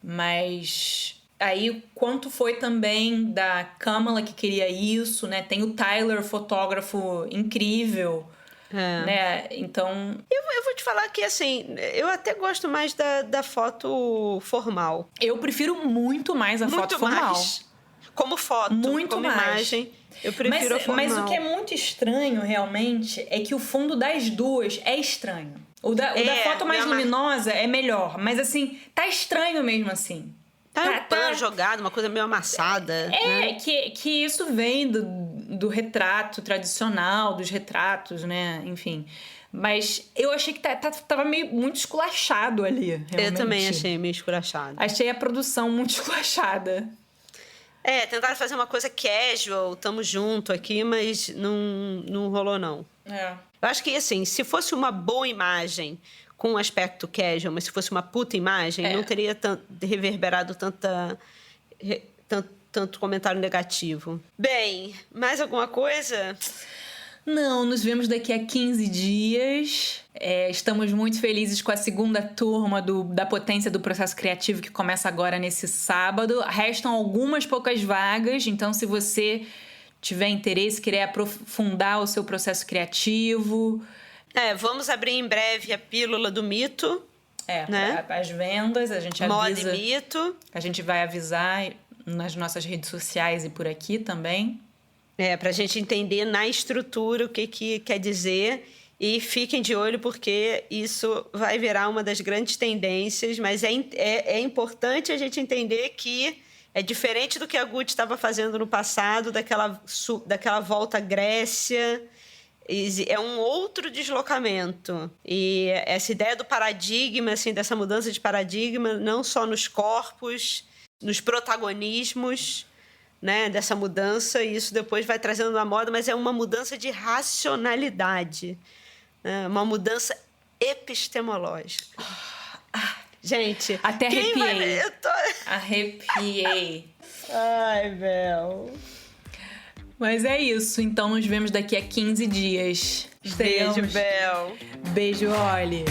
S2: Mas aí, quanto foi também da Kamala que queria isso, né? Tem o Tyler, fotógrafo incrível, né? Então...
S1: Eu vou te falar que, assim, eu até gosto mais da foto formal.
S2: Eu prefiro muito mais a foto formal.
S1: Mais. Como foto,
S2: muito
S1: como
S2: mais.
S1: Imagem, eu prefiro a formal.
S2: Mas o que é muito estranho, realmente, é que o fundo das duas é estranho. O da foto mais luminosa é melhor, mas assim, tá estranho mesmo assim.
S1: Tá um pano jogado, uma coisa meio amassada.
S2: Né? Que isso vem do retrato tradicional, dos retratos, né? Enfim. Mas eu achei que tava muito esculachado ali, realmente.
S1: Eu também achei meio esculachado.
S2: Achei a produção muito esculachada.
S1: Tentaram fazer uma coisa casual, tamo junto aqui, mas não rolou, não. Eu acho que, assim, se fosse uma boa imagem com um aspecto casual, mas se fosse uma puta imagem, não teria reverberado tanto comentário negativo. Bem, mais alguma coisa?
S2: Não, nos vemos daqui a 15 dias. Estamos muito felizes com a segunda turma da Potência do Processo Criativo, que começa agora nesse sábado. Restam algumas poucas vagas, então se você tiver interesse, querer aprofundar o seu processo criativo...
S1: vamos abrir em breve a Pílula do Mito. Né?
S2: As vendas, a gente avisa...
S1: Moda e Mito.
S2: A gente vai avisar nas nossas redes sociais e por aqui também.
S1: Pra gente entender na estrutura o que quer dizer. E fiquem de olho, porque isso vai virar uma das grandes tendências. Mas é importante a gente entender que é diferente do que a Gucci estava fazendo no passado, daquela volta à Grécia. É um outro deslocamento. E essa ideia do paradigma, assim, dessa mudança de paradigma, não só nos corpos, nos protagonismos, né, dessa mudança, e isso depois vai trazendo na moda, mas é uma mudança de racionalidade, né? Uma mudança epistemológica. Gente,
S2: até arrepiei.
S1: Eu tô...
S2: Arrepiei.
S1: Ai, Bel.
S2: Mas é isso, então nos vemos daqui a 15 dias.
S1: Beijo, Bel.
S2: Beijo, Oli.